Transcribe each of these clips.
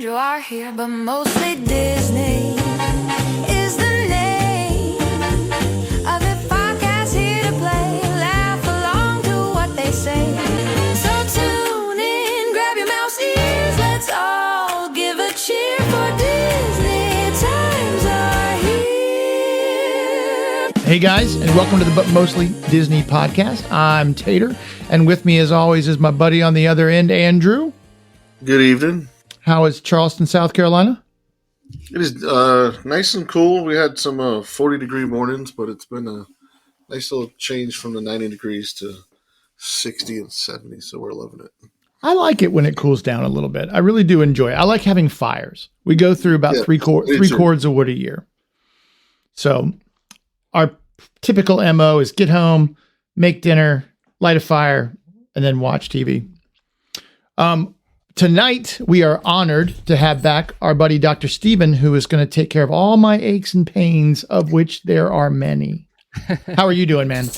Andrew are here, but mostly Disney is the name of the podcast here to play. Laugh along to what they say. So tune in, grab your mouse ears, let's all give a cheer for Disney. Times are here. Hey guys, and welcome to the But Mostly Disney podcast. I'm Tater, and with me as always is my buddy on the other end, Andrew. Good evening. How is Charleston, South Carolina? It is nice and cool. We had some 40-degree mornings, but it's been a nice little change from the 90 degrees to 60 and 70, so we're loving it. I like it when it cools down a little bit. I really do enjoy it. I like having fires. We go through about three cords of wood a year. So our typical MO is get home, make dinner, light a fire, and then watch TV. Tonight, we are honored to have back our buddy, Dr. Stephen, who is going to take care of all my aches and pains, of which there are many. How are you doing, man?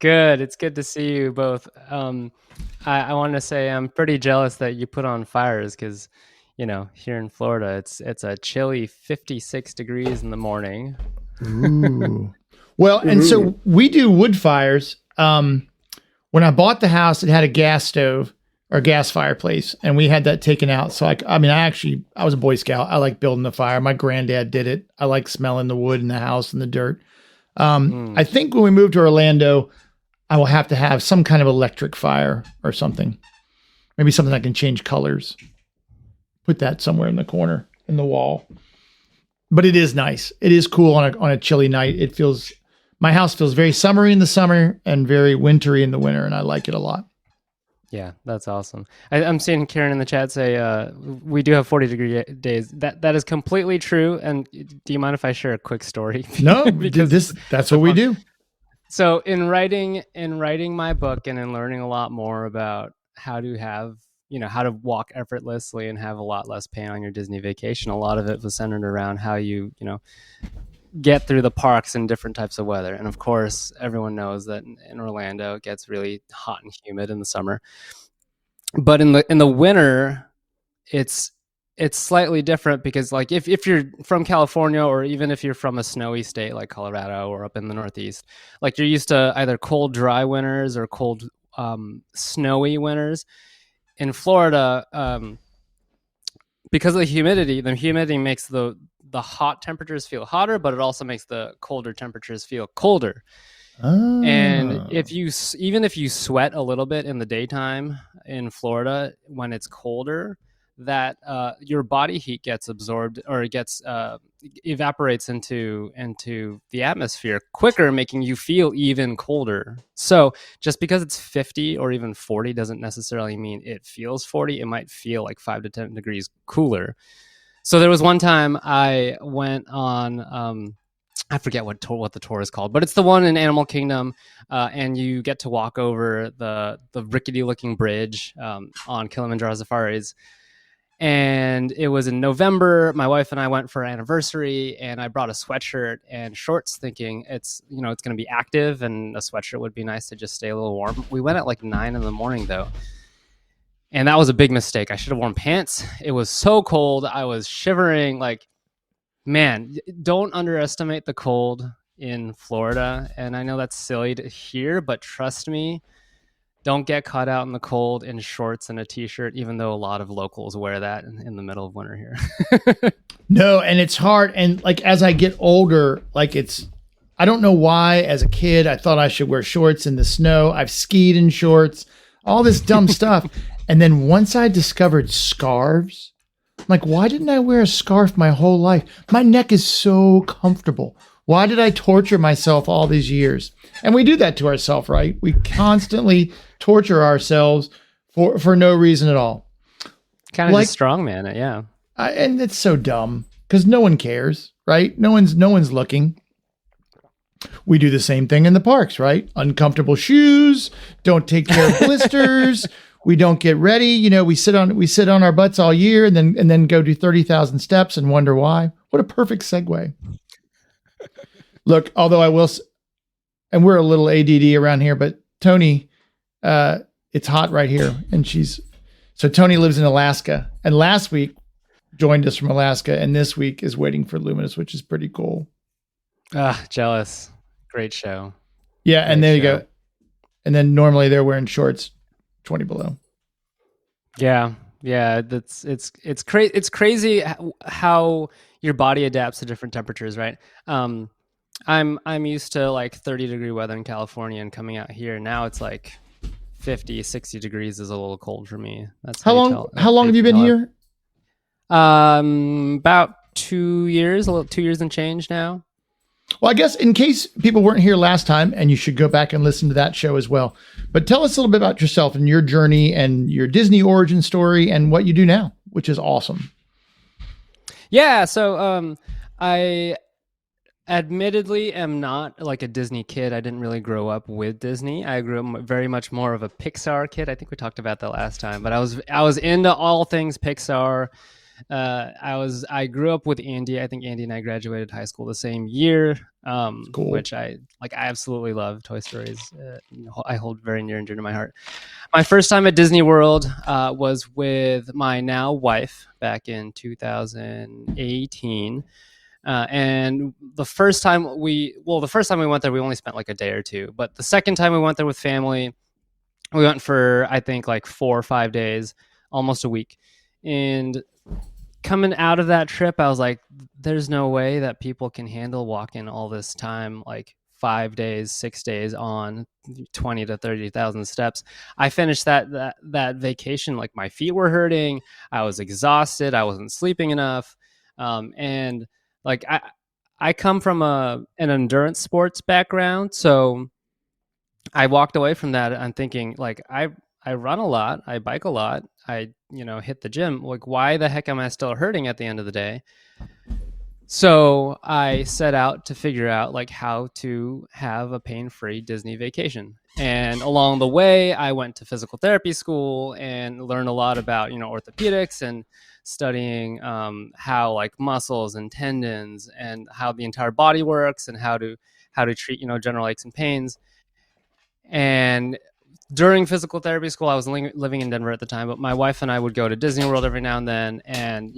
Good. It's good to see you both. I want to say I'm pretty jealous that you put on fires because, you know, here in Florida, it's a chilly 56 degrees in the morning. Ooh. Well, and so we do wood fires. When I bought the house, it had a gas stove or gas fireplace, and we had that taken out. So I was a Boy Scout. I like building the fire. My granddad did it. I like smelling the wood in the house and the dirt. I think when we move to Orlando, I will have to have some kind of electric fire or something. Maybe something that can change colors. Put that somewhere in the corner in the wall. But it is nice. It is cool on a chilly night. My house feels very summery in the summer and very wintry in the winter, and I like it a lot. Yeah, that's awesome. I'm seeing Karen in the chat say we do have 40-degree days. That is completely true. And do you mind if I share a quick story? No, that's what we do. So in writing my book and in learning a lot more about how to walk effortlessly and have a lot less pain on your Disney vacation, a lot of it was centered around how you get through the parks in different types of weather. And of course, everyone knows that in Orlando, it gets really hot and humid in the summer. But in the winter, it's slightly different because, like, if you're from California, or even if you're from a snowy state like Colorado or up in the Northeast, like, you're used to either cold, dry winters or cold, snowy winters. In Florida, because of the humidity makes the hot temperatures feel hotter, but it also makes the colder temperatures feel colder. Oh. And if you sweat a little bit in the daytime in Florida when it's colder, that your body heat gets absorbed, or it gets evaporates into the atmosphere quicker, making you feel even colder. So just because it's 50 or even 40 doesn't necessarily mean it feels 40. It might feel like 5 to 10 degrees cooler. So there was one time I went on, I forget what the tour is called, but it's the one in Animal Kingdom, and you get to walk over the rickety-looking bridge on Kilimanjaro Safaris. And it was in November. My wife and I went for our anniversary, and I brought a sweatshirt and shorts, thinking it's going to be active, and a sweatshirt would be nice to just stay a little warm. We went at like 9 a.m. though. And that was a big mistake. I should have worn pants. It was so cold. I was shivering. Like, man, don't underestimate the cold in Florida. And I know that's silly to hear, but trust me, don't get caught out in the cold in shorts and a t-shirt, even though a lot of locals wear that in the middle of winter here. No, and it's hard. And like, as I get older, I don't know why as a kid, I thought I should wear shorts in the snow. I've skied in shorts, all this dumb stuff. And then once I discovered scarves, I'm like, why didn't I wear a scarf my whole life? My neck is so comfortable. Why did I torture myself all these years? And we do that to ourselves, right? We constantly torture ourselves for no reason at all. Kind of just strongman it, yeah. And it's so dumb because no one cares, right? No one's looking. We do the same thing in the parks, right? Uncomfortable shoes, don't take care of blisters. We don't get ready. We sit on our butts all year and then go do 30,000 steps and wonder why. What a perfect segue. Look, although I will, and we're a little ADD around here, but Tony, it's hot right here. And so Tony lives in Alaska. And last week joined us from Alaska, and this week is waiting for Luminous, which is pretty cool. Jealous. Great show. Yeah, Great and there show. you go. And then normally they're wearing shorts, 20 below. Yeah, it's crazy how your body adapts to different temperatures, right? I'm used to like 30-degree weather in California, and coming out here now it's like 50, 60 degrees is a little cold for me. That's How long have you been here? About 2 years, 2 years and change now. Well, I guess in case people weren't here last time, and you should go back and listen to that show as well. But tell us a little bit about yourself and your journey and your Disney origin story and what you do now, which is awesome. Yeah, so I admittedly am not like a Disney kid. I didn't really grow up with Disney. I grew up very much more of a Pixar kid. I think we talked about that last time, but I was into all things Pixar. I grew up with Andy. I think Andy and I graduated high school the same year, Cool. which I absolutely love. Toy Stories, I hold very near and dear to my heart. My first time at Disney World was with my now wife back in 2018. And the first time we went there, we only spent like a day or two. But the second time we went there with family, we went for, I think, like 4 or 5 days, almost a week. And coming out of that trip, I was like, there's no way that people can handle walking all this time, like 5 days, 6 days on 20 to 30,000 steps. I finished that vacation, like my feet were hurting. I was exhausted. I wasn't sleeping enough. And like I come from an endurance sports background, so I walked away from that and thinking, like, I run a lot, I bike a lot, I hit the gym. Like, why the heck am I still hurting at the end of the day? So I set out to figure out like how to have a pain-free Disney vacation. And along the way, I went to physical therapy school and learned a lot about orthopedics and studying how like muscles and tendons and how the entire body works and how to treat general aches and pains. And during physical therapy school, I was living in Denver at the time, but my wife and I would go to Disney World every now and then, and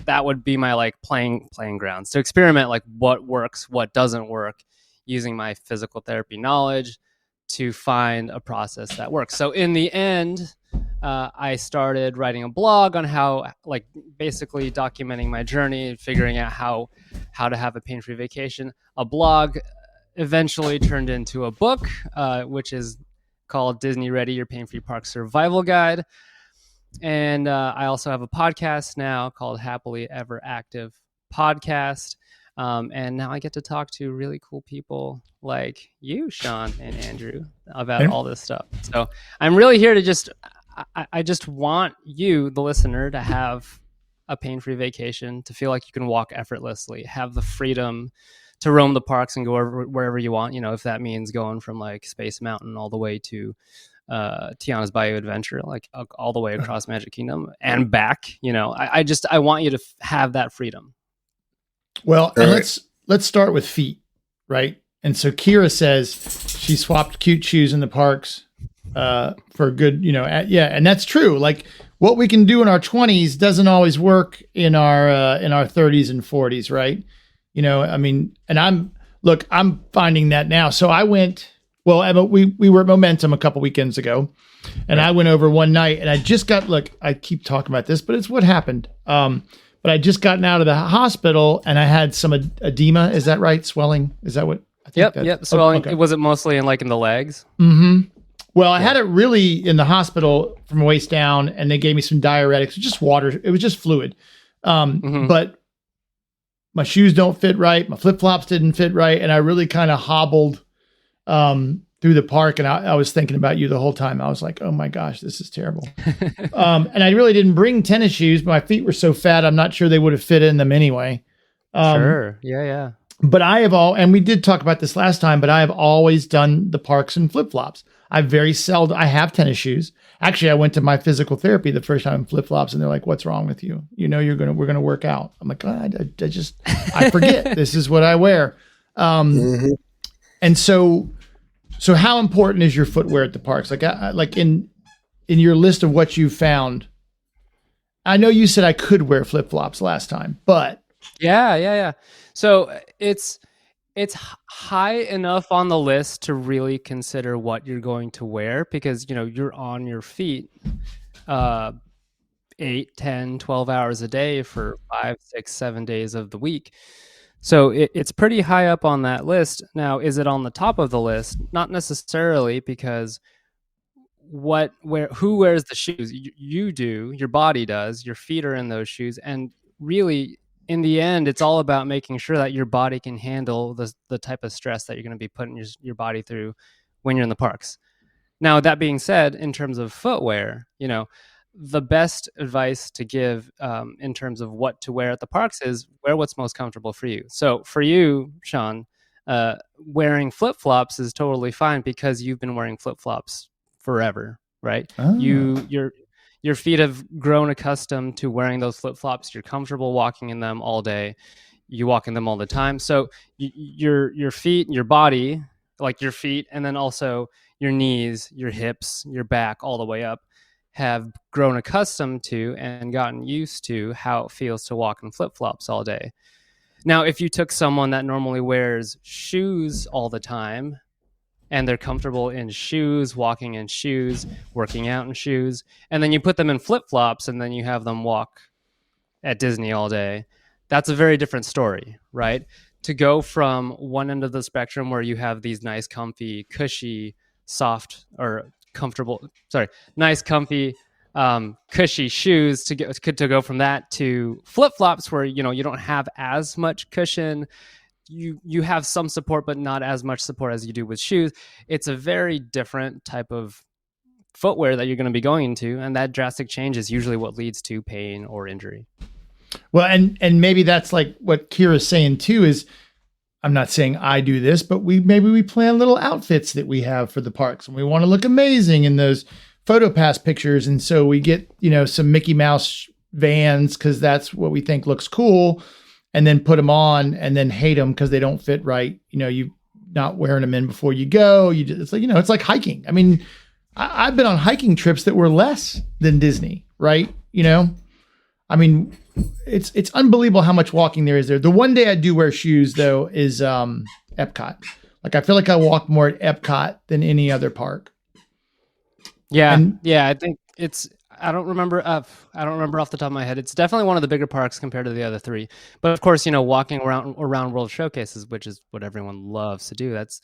that would be my like playing grounds to experiment, like what works, what doesn't work, using my physical therapy knowledge to find a process that works. So in the end, I started writing a blog on how, like, basically documenting my journey, figuring out how to have a pain-free vacation. A blog eventually turned into a book, which is called Disney Ready, Your Pain-Free Park Survival Guide. And I also have a podcast now called Happily Ever Active Podcast. And now I get to talk to really cool people like you, Sean and Andrew, about all this stuff. So I'm really here to I just want you, the listener, to have a pain-free vacation, to feel like you can walk effortlessly, have the freedom to roam the parks and go wherever you want. If that means going from like Space Mountain all the way to Tiana's Bayou Adventure, like all the way across Magic Kingdom and back. I want you to have that freedom. Well, and let's start with feet, right? And so Kira says she swapped cute shoes in the parks for good, and that's true. Like what we can do in our 20s doesn't always work in our 30s and 40s, right? And I'm finding that now. So I went, we were at Momentum a couple weekends ago, and I went over one night, and I just got, I keep talking about this, but it's what happened. But I just gotten out of the hospital and I had some edema. Is that right? Swelling? Is that what? I think Yep. Swelling. Okay. Was it mostly in the legs? Mm-hmm. Well, I had it really in the hospital from waist down, and they gave me some diuretics, just water. It was just fluid. But my shoes don't fit right. My flip-flops didn't fit right. And I really kind of hobbled through the park. And I was thinking about you the whole time. I was like, oh my gosh, this is terrible. And I really didn't bring tennis shoes, but my feet were so fat, I'm not sure they would have fit in them anyway. Sure. Yeah. But and we did talk about this last time, but I have always done the parks in flip-flops. I have tennis shoes. Actually, I went to my physical therapy the first time in flip-flops, and they're like, what's wrong with you? We're going to work out. I'm like, I forget. This is what I wear. And so how important is your footwear at the parks? Like in your list of what you found, I know you said I could wear flip flops last time, but Yeah. So it's high enough on the list to really consider what you're going to wear, because you're on your feet uh 8, 10, 12 hours a day for 5, 6, 7 days of the week. So it's pretty high up on that list. Now, is it on the top of the list? Not necessarily, because who wears the shoes? You do, your body does, your feet are in those shoes. And really, in the end, it's all about making sure that your body can handle the type of stress that you're going to be putting your body through when you're in the parks. Now, that being said, in terms of footwear, the best advice to give in terms of what to wear at the parks is wear what's most comfortable for you. So for you, Sean, wearing flip-flops is totally fine because you've been wearing flip-flops forever, right? Your feet have grown accustomed to wearing those flip-flops. You're comfortable walking in them all day. You walk in them all the time. So your feet, your body, like your feet, and then also your knees, your hips, your back, all the way up, have grown accustomed to and gotten used to how it feels to walk in flip-flops all day. Now, if you took someone that normally wears shoes all the time and they're comfortable in shoes, walking in shoes, working out in shoes, and then you put them in flip-flops and then you have them walk at Disney all day, that's a very different story, right? To go from one end of the spectrum where you have these nice, comfy, cushy, soft, or comfortable, nice, comfy, cushy shoes, to go from that to flip-flops where you don't have as much cushion. You have some support, but not as much support as you do with shoes. It's a very different type of footwear that you're going to be going into, and that drastic change is usually what leads to pain or injury. Well, and maybe that's like what Kira's saying too, is I'm not saying I do this, but we plan little outfits that we have for the parks, and we want to look amazing in those PhotoPass pictures. And so we get, some Mickey Mouse Vans because that's what we think looks cool, and then put them on and then hate them because they don't fit right. You not wearing them in before you go. It's like, it's like hiking. I mean, I've been on hiking trips that were less than Disney, right? I mean, it's unbelievable how much walking there is there. The one day I do wear shoes though is Epcot. Like I feel like I walk more at Epcot than any other park. Yeah, I think I don't remember off the top of my head. It's definitely one of the bigger parks compared to the other three. But of course, walking around World Showcases, which is what everyone loves to do. That's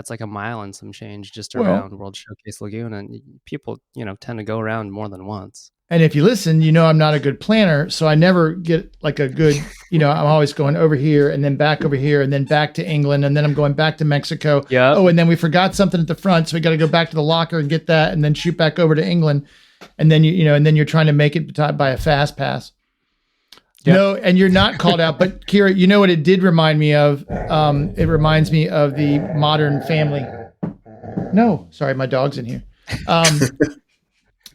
like a mile and some change just around World Showcase Lagoon, and people tend to go around more than once. And if you listen, I'm not a good planner, so I never get like a good, I'm always going over here and then back over here and then back to England, and then I'm going back to Mexico. Yeah. Oh, and then we forgot something at the front, so we got to go back to the locker and get that, and then shoot back over to England, and then and then you're trying to make it by a fast pass. Yep. No, and you're not called out, but Kira, you know what it did remind me of? It reminds me of the Modern Family. No, sorry, my dog's in here.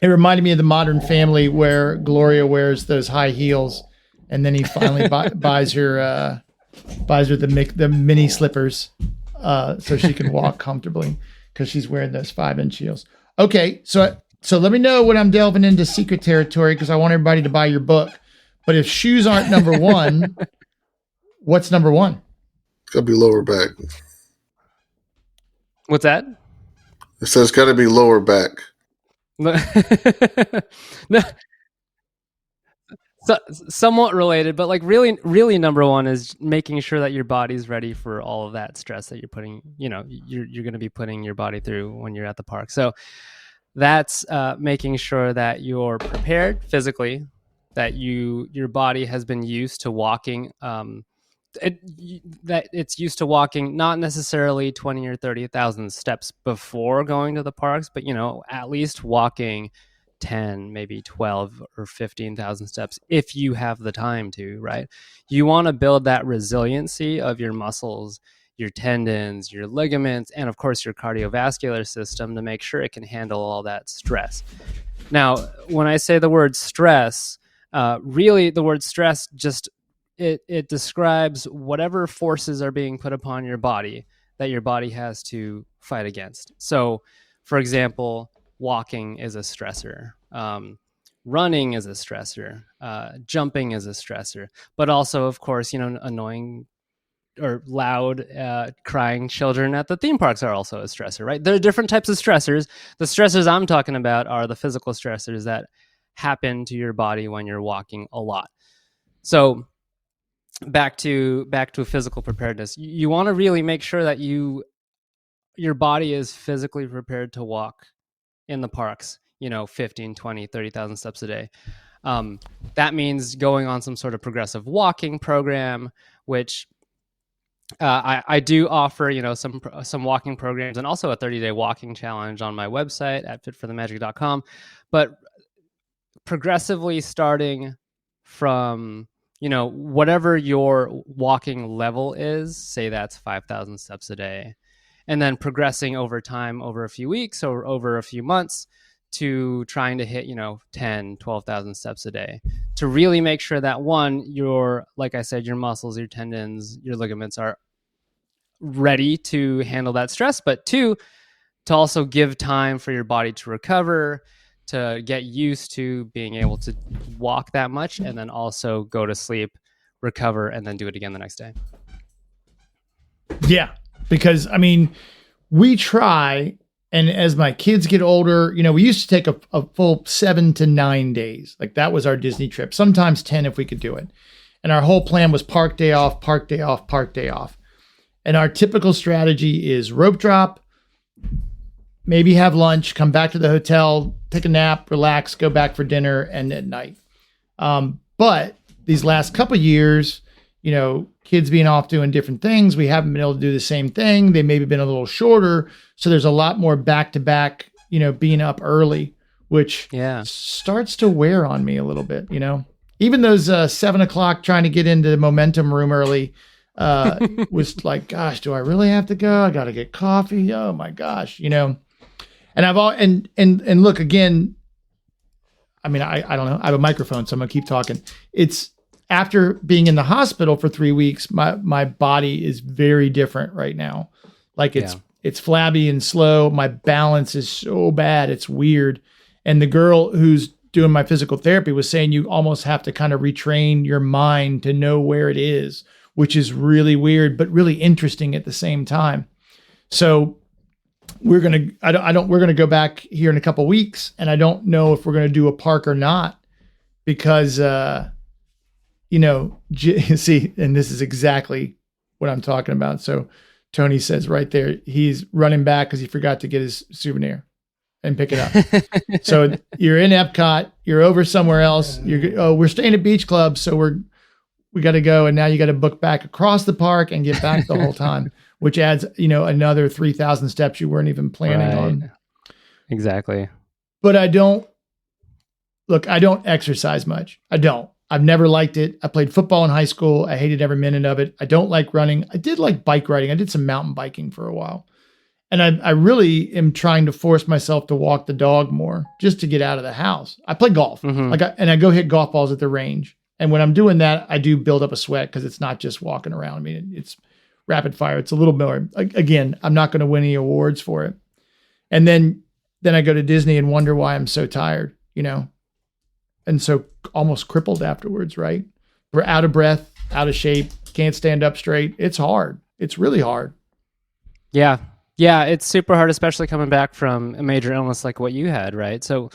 It reminded me of the Modern Family where Gloria wears those high heels, and then he finally buys her the mini slippers so she can walk comfortably because she's wearing those 5-inch heels. Okay, so let me know when I'm delving into secret territory because I want everybody to buy your book. But if shoes aren't number one, what's number one? It's got to be lower back. What's that? It says got to be lower back. No, somewhat related, but like really number one is making sure that your body's ready for all of that stress that you're putting, you're going to be putting your body through when you're at the park. So that's making sure that you're prepared physically, that your body has been used to walking, that it's used to walking not necessarily 20 or 30,000 steps before going to the parks, but at least walking 10, maybe 12 or 15,000 steps if you have the time to, right? You want to build that resiliency of your muscles, your tendons, your ligaments, and of course your cardiovascular system to make sure it can handle all that stress. Now, when I say the word stress, really the word stress just it describes whatever forces are being put upon your body that your body has to fight against. So, for example, walking is a stressor. running is a stressor, jumping is a stressor, but also, of course, annoying or loud crying children at the theme parks are also a stressor, right? There are different types of stressors. The stressors I'm talking about are the physical stressors that happen to your body when you're walking a lot. So back to physical preparedness. You want to really make sure that your body is physically prepared to walk in the parks, 15, 20, 30,000 steps a day. That means going on some sort of progressive walking program, which I do offer, some walking programs and also a 30-day walking challenge on my website at fitforthemagic.com. But progressively starting from, whatever your walking level is, say that's 5,000 steps a day, and then progressing over time, over a few weeks or over a few months to trying to hit, 10, 12,000 steps a day to really make sure that one, like I said, your muscles, your tendons, your ligaments are ready to handle that stress, but two, to also give time for your body to recover, to get used to being able to walk that much, and then also go to sleep, recover, and then do it again the next day. Yeah, because we try, and as my kids get older, we used to take a full 7 to 9 days. Like that was our Disney trip, sometimes 10 if we could do it. And our whole plan was park day off, park day off, park day off. And our typical strategy is rope drop, maybe have lunch, come back to the hotel, take a nap, relax, go back for dinner, and at night. But these last couple years, kids being off doing different things, we haven't been able to do the same thing. They maybe been a little shorter. So there's a lot more back-to-back, being up early, which starts to wear on me a little bit, Even those 7 o'clock trying to get into the momentum room early was like, gosh, do I really have to go? I got to get coffee. Oh my gosh, And I've all, and look again, I don't know. I have a microphone, so I'm going to keep talking. It's after being in the hospital for 3 weeks, my body is very different right now. Like it's flabby and slow. My balance is so bad. It's weird. And the girl who's doing my physical therapy was saying you almost have to kind of retrain your mind to know where it is, which is really weird, but really interesting at the same time. So we're going to go back here in a couple of weeks, and I don't know if we're going to do a park or not because, see, and this is exactly what I'm talking about. So Tony says right there, he's running back because he forgot to get his souvenir and pick it up. So you're in Epcot, you're over somewhere else. We're staying at Beach Club. So we got to go. And now you got to book back across the park and get back the whole time, which adds, another 3,000 steps you weren't even planning on. Exactly. But I don't exercise much. I've never liked it. I played football in high school. I hated every minute of it. I don't like running. I did like bike riding. I did some mountain biking for a while. And I really am trying to force myself to walk the dog more just to get out of the house. I play golf. Mm-hmm. I go hit golf balls at the range. And when I'm doing that, I do build up a sweat because it's not just walking around. It's rapid fire. It's a little more, again, I'm not going to win any awards for it. And then I go to Disney and wonder why I'm so tired, and so almost crippled afterwards, right? We're out of breath, out of shape, can't stand up straight. It's hard. It's really hard. Yeah. Yeah. It's super hard, especially coming back from a major illness like what you had, right? So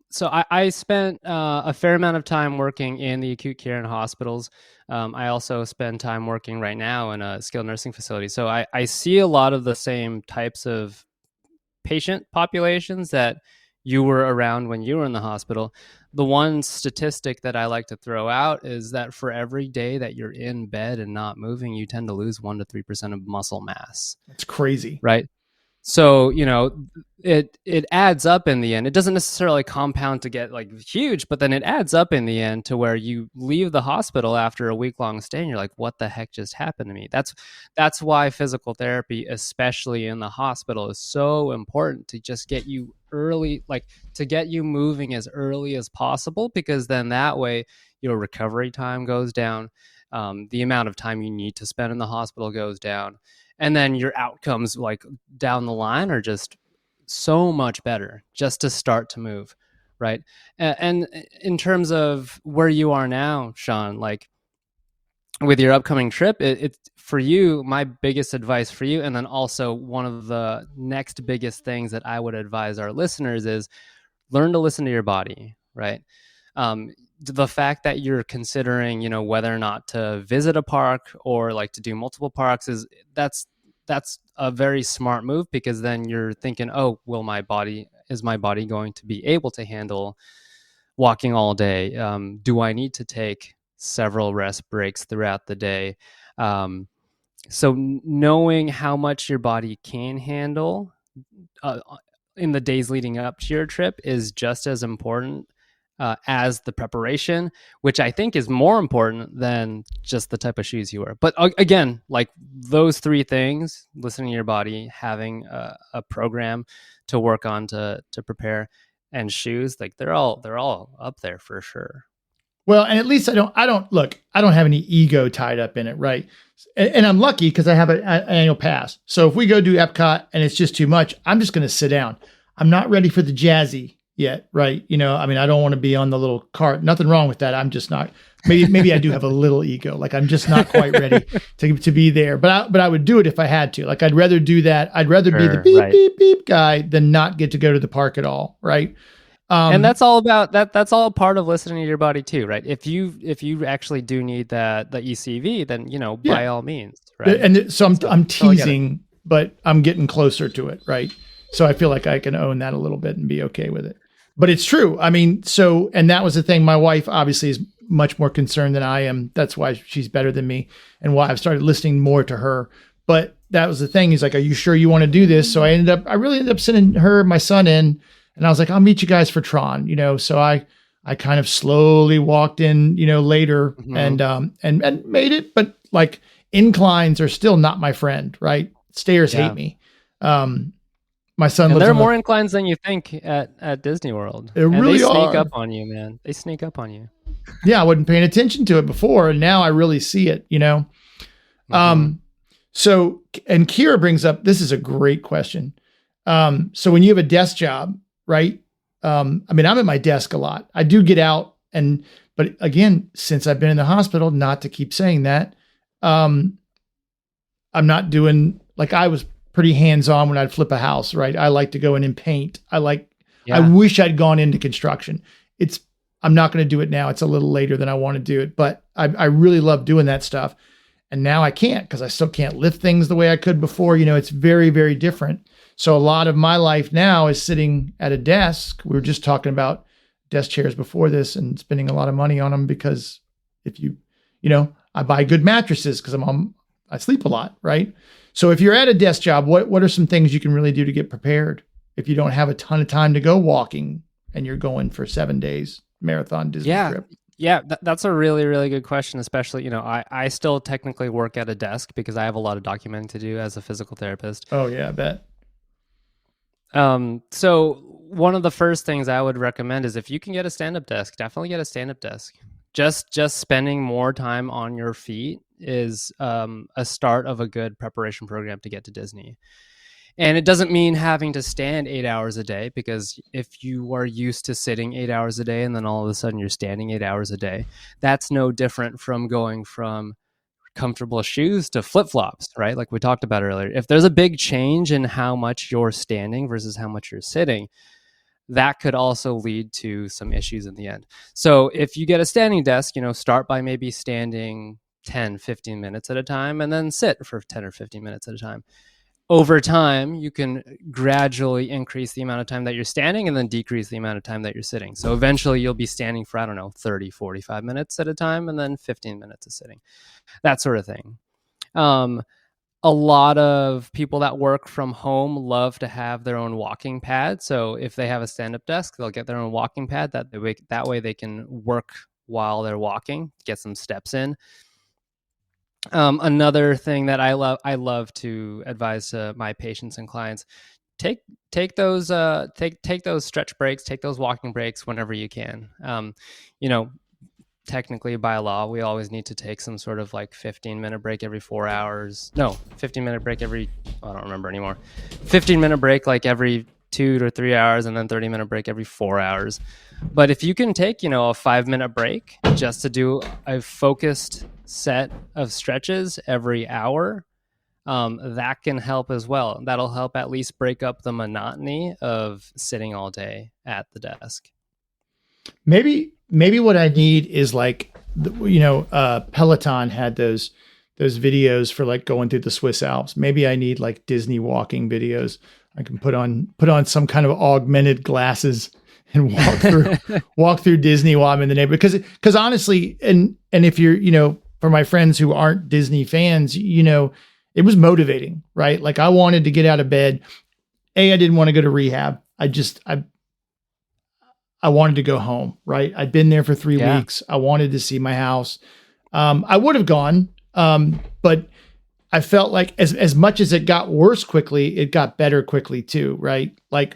So I spent a fair amount of time working in the acute care and hospitals. I also spend time working right now in a skilled nursing facility. So I see a lot of the same types of patient populations that you were around when you were in the hospital. The one statistic that I like to throw out is that for every day that you're in bed and not moving, you tend to lose 1 to 3% of muscle mass. That's crazy. Right. So, it adds up in the end. It doesn't necessarily compound to get like huge, but then it adds up in the end to where you leave the hospital after a week-long stay and you're like, what the heck just happened to me? That's why physical therapy, especially in the hospital, is so important to just get you early, like to get you moving as early as possible, because then that way your recovery time goes down. The amount of time you need to spend in the hospital goes down. And then your outcomes like down the line are just so much better just to start to move. right? And in terms of where you are now, Sean, like with your upcoming trip, it's for you, my biggest advice for you, and then also one of the next biggest things that I would advise our listeners is learn to listen to your body, right? The fact that you're considering, you know, whether or not to visit a park or like to do multiple parks that's a very smart move, because then you're thinking, oh, is my body going to be able to handle walking all day? Do I need to take several rest breaks throughout the day? So knowing how much your body can handle in the days leading up to your trip is just as important as the preparation, which I think is more important than just the type of shoes you wear. But again, like those three things, listening to your body, having a program to work on to prepare, and shoes, like they're all up there for sure. Well, and at least I don't have any ego tied up in it, right? And I'm lucky because I have an annual pass. So if we go do Epcot and it's just too much, I'm just going to sit down. I'm not ready for the jazzy yet, right? You know, I mean, I don't want to be on the little cart. Nothing wrong with that. I'm just not. Maybe I do have a little ego. Like I'm just not quite ready to be there. But I would do it if I had to. Like I'd rather do that. I'd rather be the beep, beep, beep guy than not get to go to the park at all, right? And that's all about that. That's all part of listening to your body too, right? If you actually do need the ECV, then, you know, by all means, right? And so I'm teasing, but I'm getting closer to it, right? So I feel like I can own that a little bit and be okay with it. But it's true. I mean, and that was the thing. My wife obviously is much more concerned than I am. That's why she's better than me and why I've started listening more to her. But that was the thing. He's like, "Are you sure you want to do this?" So I really ended up sending my son in. And I was like, "I'll meet you guys for Tron," you know. So I kind of slowly walked in, you know, later and made it. But like inclines are still not my friend, right? Stairs hate me. My son lives. There are more inclines than you think at Disney World. They really sneak up on you, man. They sneak up on you. Yeah, I wasn't paying attention to it before, and now I really see it, you know. So, and Kira brings up, this is a great question. So when you have a desk job, right? I mean, I'm at my desk a lot. I do get out but again, since I've been in the hospital, not to keep saying that, I'm not doing, like I was pretty hands-on when I'd flip a house, right? I like to go in and paint. I wish I'd gone into construction. I'm not going to do it now. It's a little later than I want to do it, but I really love doing that stuff. And now I can't, because I still can't lift things the way I could before. You know, it's very, very different. So a lot of my life now is sitting at a desk. We were just talking about desk chairs before this and spending a lot of money on them, because if you know, I buy good mattresses because I sleep a lot, right? So if you're at a desk job, what are some things you can really do to get prepared if you don't have a ton of time to go walking and you're going for 7 days marathon Disney trip? Yeah, that's a really, really good question, especially, you know, I still technically work at a desk because I have a lot of documenting to do as a physical therapist. Oh yeah, I bet. So one of the first things I would recommend is, if you can get a stand-up desk, definitely get a stand-up desk. Just spending more time on your feet is a start of a good preparation program to get to Disney. And it doesn't mean having to stand 8 hours a day, because if you are used to sitting 8 hours a day and then all of a sudden you're standing 8 hours a day, that's no different from going from comfortable shoes to flip-flops, right? Like we talked about earlier. If there's a big change in how much you're standing versus how much you're sitting, that could also lead to some issues in the end. So if you get a standing desk, you know, start by maybe standing 10, 15 minutes at a time, and then sit for 10 or 15 minutes at a time. Over time, you can gradually increase the amount of time that you're standing and then decrease the amount of time that you're sitting. So eventually you'll be standing for, 30, 45 minutes at a time, and then 15 minutes of sitting, that sort of thing. A lot of people that work from home love to have their own walking pad. So if they have a stand-up desk, they'll get their own walking pad. That way they can work while they're walking, get some steps in. Another thing that I love to advise my patients and clients: take those stretch breaks, take those walking breaks whenever you can. You know, technically by law, we always need to take some sort of like 15-minute break every 4 hours. No, 15-minute break every, I don't remember anymore. 15-minute break like every 2 to 3 hours, and then 30-minute break every 4 hours. But if you can take, a 5-minute break just to do a focused set of stretches every hour, that can help as well. That'll help at least break up the monotony of sitting all day at the desk. Maybe what I need is like, Peloton had those videos for like going through the Swiss Alps. Maybe I need like Disney walking videos. I can put on some kind of augmented glasses and walk through Disney while I'm in the neighborhood. Because honestly, and if you're, for my friends who aren't Disney fans, it was motivating, right? Like I wanted to get out of bed. I didn't want to go to rehab. I wanted to go home, right? I'd been there for 3 weeks. I wanted to see my house. I would have gone, but I felt like as much as it got worse quickly, it got better quickly too, right? Like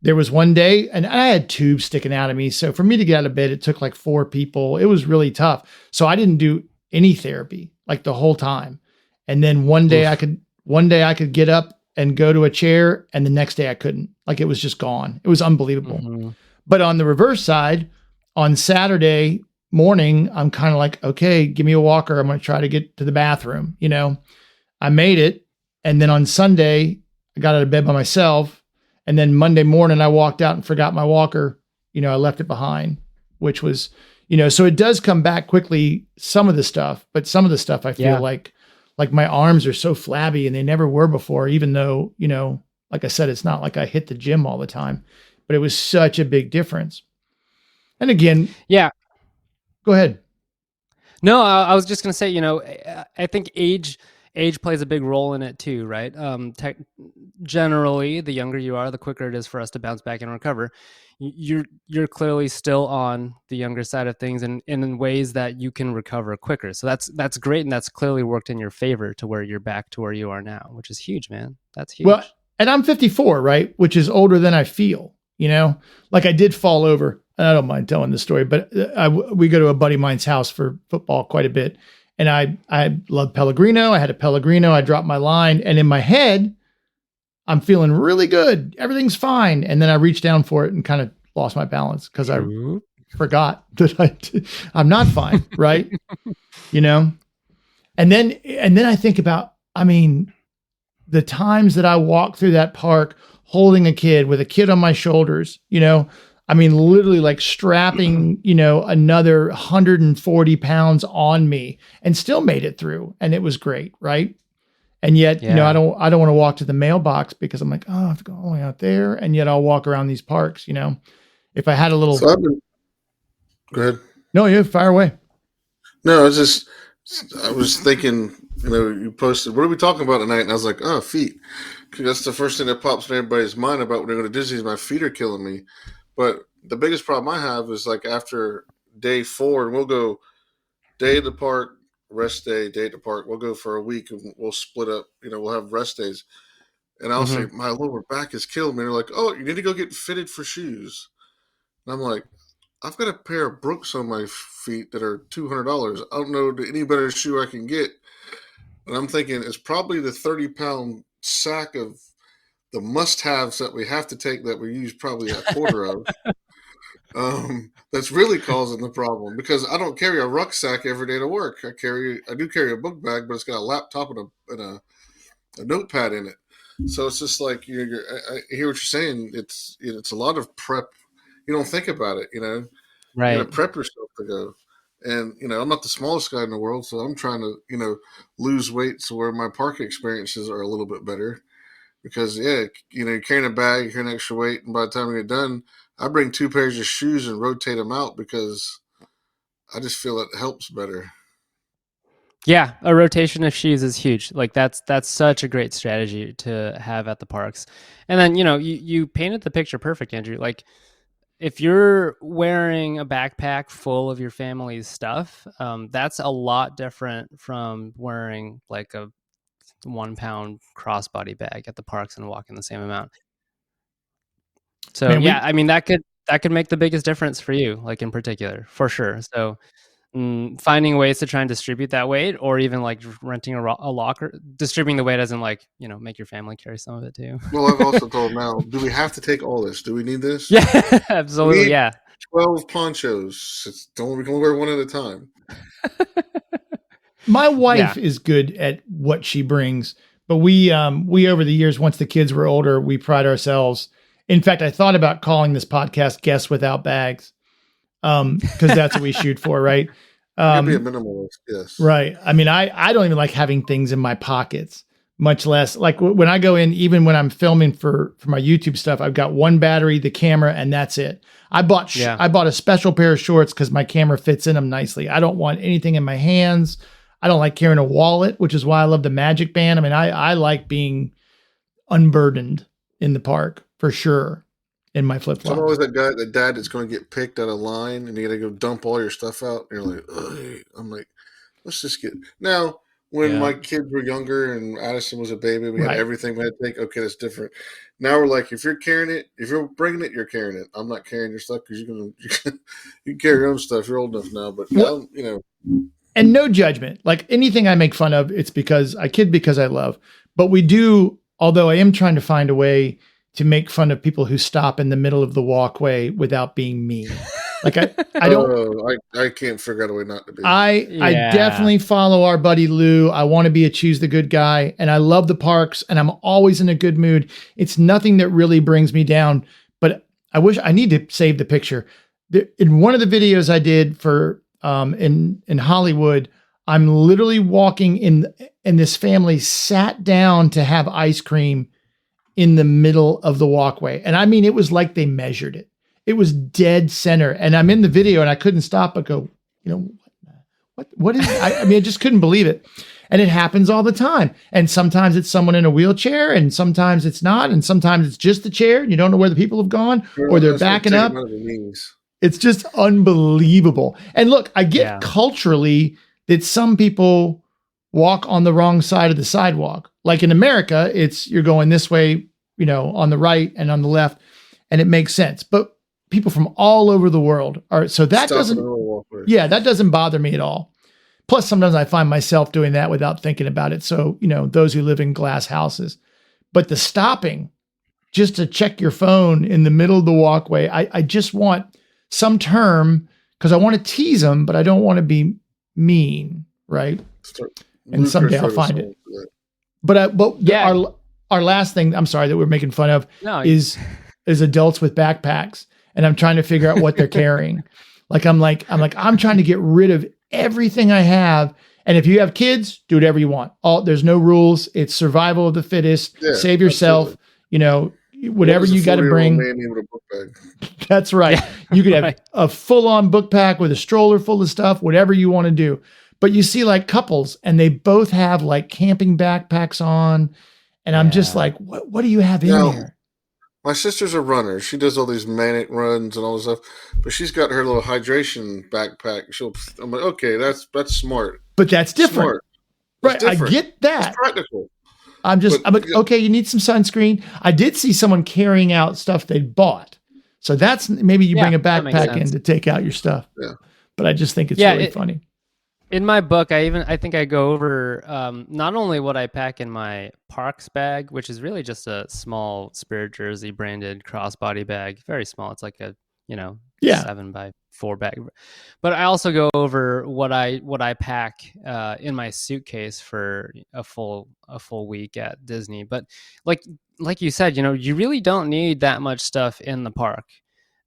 there was one day and I had tubes sticking out of me. So for me to get out of bed, it took like 4 people. It was really tough. So I didn't do any therapy like the whole time. And then one day I could get up and go to a chair, and the next day I couldn't. Like it was just gone. It was unbelievable. Mm-hmm. But on the reverse side, on Saturday morning, I'm kind of like, okay, give me a walker. I'm going to try to get to the bathroom. I made it. And then on Sunday, I got out of bed by myself. And then Monday morning, I walked out and forgot my walker. I left it behind, which was, so it does come back quickly, some of the stuff, but some of the stuff I feel like my arms are so flabby and they never were before, even though, like I said, it's not like I hit the gym all the time, but it was such a big difference. And again, go ahead. No, I was just going to say, I think age plays a big role in it too, right? Generally, the younger you are, the quicker it is for us to bounce back and recover. You're clearly still on the younger side of things, and in ways that you can recover quicker. So that's great, and that's clearly worked in your favor to where you're back to where you are now, which is huge, man. That's huge. Well, and I'm 54, right? Which is older than I feel. Like I did fall over. And I don't mind telling the story, but we go to a buddy of mine's house for football quite a bit. And I love Pellegrino. I had a Pellegrino. I dropped my line, and in my head, I'm feeling really good. Everything's fine. And then I reached down for it and kind of lost my balance because I forgot that I'm not fine. Right. And then I think about, the times that I walked through that park holding a kid with a kid on my shoulders, literally like strapping, another 140 pounds on me and still made it through. And it was great. Right. And yet, I don't want to walk to the mailbox because I'm like, oh, I have to go all the way out there. And yet I'll walk around these parks, if I had a little. Go ahead. No, you fire away. No, I was thinking, you posted, what are we talking about tonight? And I was like, oh, feet. Because that's the first thing that pops in everybody's mind about when they go to Disney is my feet are killing me. But the biggest problem I have is like after day 4, and we'll go day at the park, rest day at the park. We'll go for a week and we'll split up, we'll have rest days. And I'll say, my lower back is killing me. And they're like, oh, you need to go get fitted for shoes. And I'm like, I've got a pair of Brooks on my feet that are $200. I don't know any better shoe I can get. And I'm thinking it's probably the 30-pound sack of the must-haves that we have to take that we use probably a quarter of. That's really causing the problem because I don't carry a rucksack every day to work. I do carry a book bag, but it's got a laptop and a notepad in it. So it's just like I hear what you're saying. It's a lot of prep. You don't think about it, Right. You got to prep yourself to go. And I'm not the smallest guy in the world, so I'm trying to lose weight so where my park experiences are a little bit better. Because you're carrying a bag, you're carrying extra weight, and by the time we get done, I bring 2 pairs of shoes and rotate them out because I just feel it helps better. Yeah, a rotation of shoes is huge. Like that's such a great strategy to have at the parks. And then you painted the picture perfect, Andrew. Like if you're wearing a backpack full of your family's stuff, that's a lot different from wearing like a 1-pound crossbody bag at the parks and walking the same amount. So that could make the biggest difference for you, like in particular, for sure. So finding ways to try and distribute that weight, or even like renting a locker, distributing the weight as in like, make your family carry some of it too. Well, I've also told now, do we have to take all this? Do we need this? Yeah, absolutely. Yeah. 12 ponchos. We can only wear one at a time. My wife is good at what she brings, but we over the years, once the kids were older, we pride ourselves. In fact, I thought about calling this podcast "Guests Without Bags," because that's what we shoot for, right? You'd be a minimalist, yes. Right. I mean, I don't even like having things in my pockets, much less like when I go in, even when I'm filming for my YouTube stuff, I've got one battery, the camera, and that's it. I bought a special pair of shorts because my camera fits in them nicely. I don't want anything in my hands. I don't like carrying a wallet, which is why I love the Magic Band. I mean, I like being unburdened in the park for sure in my flip-flops. So I'm always that dad that's going to get picked at a line and you got to go dump all your stuff out. And you're like, ugh. I'm like, let's just get... Now, when my kids were younger and Addison was a baby, we had everything we had to take. Okay, that's different. Now we're like, if you're carrying it, if you're bringing it, you're carrying it. I'm not carrying your stuff because you can carry your own stuff. You're old enough now, but now, And no judgment. Like anything I make fun of, it's because I kid because I love. But we do, although I am trying to find a way to make fun of people who stop in the middle of the walkway without being mean. Like I don't. I can't figure out a way not to be. I definitely follow our buddy Lou. I want to be a choose the good guy, and I love the parks, and I'm always in a good mood. It's nothing that really brings me down. But I need to save the picture. In one of the videos I did for in Hollywood, I'm literally walking in, and this family sat down to have ice cream in the middle of the walkway. And I mean, it was like they measured it. It was dead center. And I'm in the video and I couldn't stop but go, what is it? I mean, I just couldn't believe it. And it happens all the time. And sometimes it's someone in a wheelchair and sometimes it's not. And sometimes it's just the chair and you don't know where the people have gone or they're backing up. It's just unbelievable. And look, I get culturally that some people walk on the wrong side of the sidewalk. Like in America, you're going this way, on the right and on the left, and it makes sense. But people from all over the world are, so that that doesn't bother me at all. Plus, sometimes I find myself doing that without thinking about it. So, those who live in glass houses, but the stopping just to check your phone in the middle of the walkway, I just want some term because I want to tease them, but I don't want to be mean. Right. And someday I'll find it. But our last thing, I'm sorry, that we're making fun of is adults with backpacks, and I'm trying to figure out what they're carrying. I'm trying to get rid of everything I have. And if you have kids, do whatever you want. There's no rules. It's survival of the fittest. Yeah, save yourself. Absolutely. Whatever you got to bring. That's right. You could have a full-on book pack with a stroller full of stuff, whatever you want to do. But you see like couples and they both have like camping backpacks on. And I'm just like, what do you have in there? My sister's a runner. She does all these manic runs and all this stuff, but she's got her little hydration backpack. I'm like, okay, that's smart. But that's different. Smart. Right. Different. I get that. It's practical. I'm like, okay, you need some sunscreen. I did see someone carrying out stuff they bought. So that's maybe you bring a backpack in to take out your stuff. Yeah. But I just think it's really funny. In my book, I think I go over not only what I pack in my parks bag, which is really just a small Spirit Jersey branded crossbody bag, very small. It's like a 7x4 bag, but I also go over what I pack in my suitcase for a full week at Disney. But like you said, you really don't need that much stuff in the park,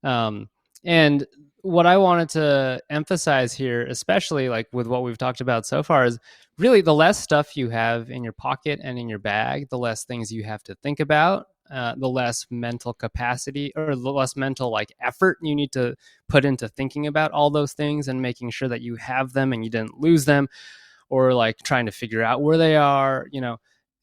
and what I wanted to emphasize here, especially like with what we've talked about so far, is really the less stuff you have in your pocket and in your bag, the less things you have to think about, the less mental capacity or the less mental like effort you need to put into thinking about all those things and making sure that you have them and you didn't lose them, or like trying to figure out where they are.